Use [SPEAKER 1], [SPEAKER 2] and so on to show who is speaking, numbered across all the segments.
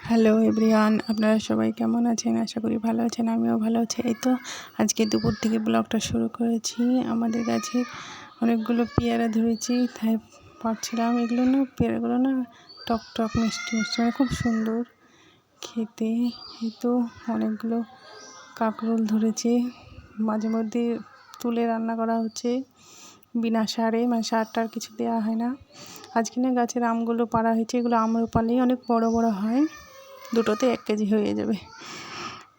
[SPEAKER 1] Hello everyone, আপনারা সবাই কেমন আছেন? আশা করি ভালো আছেন। আমিও ভালো আছি। এই তো আজকে দুপুর থেকে ব্লগটা শুরু করেছি। আমাদের গাছে অনেকগুলো পেয়ারা ধরেছি, তাই ভাবছিলাম পেয়ারাগুলো না টক টক মিষ্টি মিষ্টি, মানে খুব সুন্দর খেতে। এই তো অনেকগুলো কাঁকরোল ধরেছে, মাঝে মধ্যে তুলে রান্না করা হচ্ছে বিনা সারে, মানে সার টার কিছু দেওয়া হয় না। আজকে না গাছের আমগুলো পাড়া হয়েছে, এগুলো আম্রপালি, অনেক বড় বড় হয়, দুটোতে 1 কেজি হয়ে যাবে।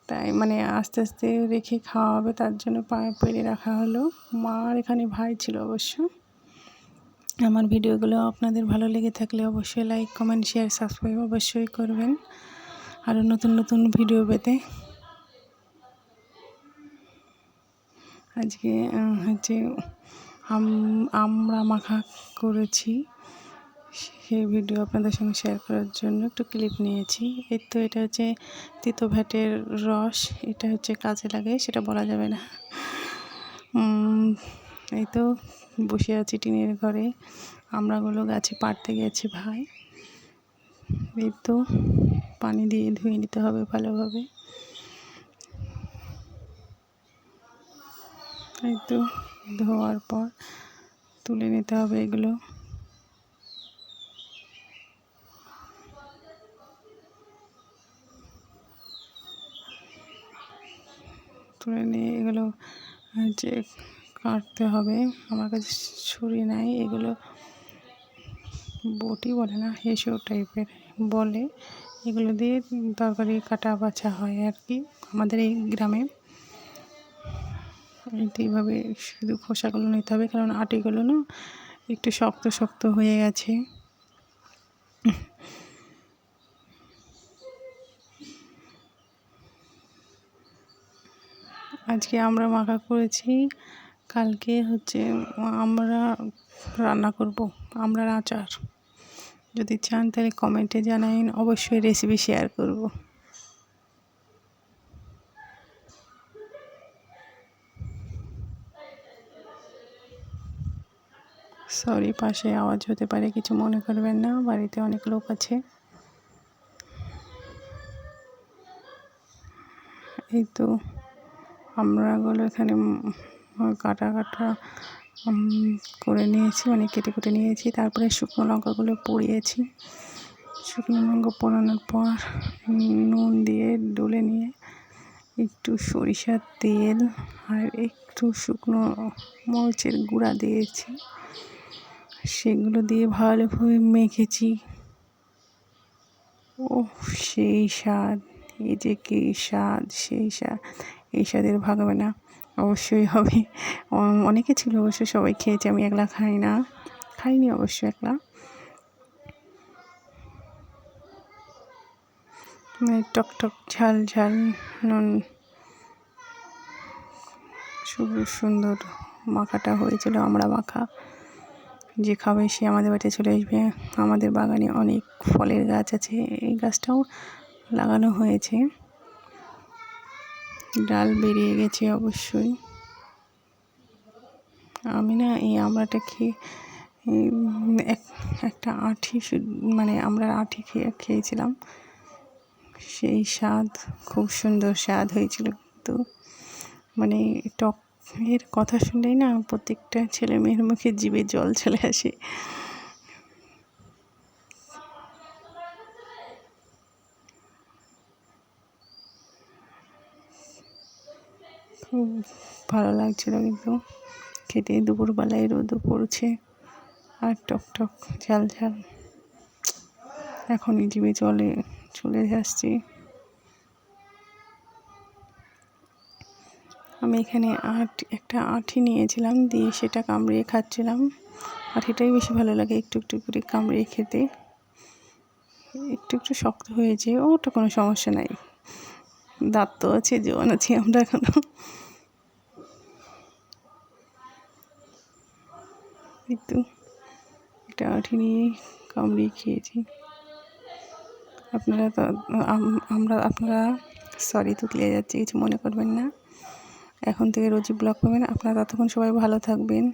[SPEAKER 1] তাই মানে আস্তে আস্তে রেখে খাওয়া হবে, তার জন্য পেড়ে রাখা হলো। মার এখানে ভাই ছিল অবশ্য। আমার ভিডিওগুলো আপনাদের ভালো লেগে থাকলে অবশ্যই লাইক, কমেন্ট, শেয়ার, সাবস্ক্রাইব অবশ্যই করবেন আরও নতুন নতুন ভিডিও পেতে। আজকে হচ্ছে আমরা মাখা করেছি, সেই ভিডিও আপনাদের সঙ্গে শেয়ার করার জন্য একটু ক্লিপ নিয়েছি। এই তো এটা হচ্ছে তিতো ভ্যাটের রস, এটা হচ্ছে কাজে লাগে, সেটা বলা যাবে না। এই তো বসে আছি টিনের ঘরে, আমরাগুলো গাছে পাড়তে গেছে ভাই। এই তো পানি দিয়ে ধুয়ে নিতে হবে ভালোভাবে। এই তো ধোয়ার পর তুলে নিতে হবে এগুলো। তুলে নিয়ে এগুলো যে কাটতে হবে। আমার কাছে ছুরি নাই, এগুলো বটি বলে না, হেসো টাইপের বলে, এগুলো দিয়ে তরকারি কাটা বাছা হয় আর কি আমাদের এই গ্রামে। এইভাবে শুধু খোসাগুলো নিতে হবে, কারণ আটিগুলো না একটু শক্ত শক্ত হয়ে গেছে। আজকে আমরা মাখা করেছি, কালকে হচ্ছে আমরা রান্না করব আমরার আচার। যদি চান তাহলে কমেন্টে জানাইন, অবশ্যই রেসিপি শেয়ার করব। সরি, পাশে আওয়াজ হতে পারে, কিছু মনে করবেন না, বাড়িতে অনেক লোক আছে। এই তো আমরাগুলো এখানে কাটা করে নিয়েছি, মানে কেটে কেটে নিয়েছি। তারপরে শুকনো লঙ্কাগুলো পুড়িয়েছি। শুকনো লঙ্কা পোড়ানোর পর নুন দিয়ে ডলে নিয়ে একটু সরিষার তেল আর একটু শুকনো মরিচের গুঁড়া দিয়েছি, সেগুলো দিয়ে ভালোভাবে মেখেছি। ও সেই স্বাদ, এই যে কী স্বাদ, সেই স্বাদ, এই স্বাদের ভাগবে না, অবশ্যই হবে। অনেকে ছিল অবশ্য, সবাই খেয়েছে, আমি একলা খাইনি অবশ্য একলা। টক টক ঝাল ঝাল নুন, খুব সুন্দর মাখাটা হয়েছিল। আমরা মাখা যে খাবে সে আমাদের বাড়িতে চলে আসবে। আমাদের বাগানে অনেক ফলের গাছ আছে, এই গাছটাও লাগানো হয়েছে, ডাল বেরিয়ে গেছে অবশ্যই। আমি না এই আমড়াটা খেয়ে একটা আঁটি, মানে আমরা আঁটি খেয়েছিলাম, সেই স্বাদ, খুব সুন্দর স্বাদ হয়েছিল। তো মানে টক এর কথা শুনলেই না প্রত্যেকটা ছেলে মেয়ের মুখে জিভে জল চলে আসে। খুব ভালো লাগছিল কিন্তু খেতে। দুপুরবেলায় রোদও পড়ছে আর টক টক ঝাল ঝাল, এখনই জিভে জলে চলে আসছে। আমি এখানে একটা আঁটি নিয়েছিলাম, দিয়ে সেটা কামড়িয়ে খাচ্ছিলাম। আঁটিটাই বেশি ভালো লাগে, একটু একটু করে কামড়িয়ে খেতে। একটু একটু শক্ত হয়েছে, ওটা কোনো সমস্যা নাই, দাঁত তো আছে, জোয়ান আছি আমরা এখনো। একটু একটা আঁটি নিয়ে কামড়িয়ে খেয়েছি। আপনারা সরি তুতলিয়ে যাচ্ছে, কিছু মনে করবেন না। এখন থেকে রোজই ব্লগ পাবেন আপনারা, ততক্ষণ সবাই ভালো থাকবেন।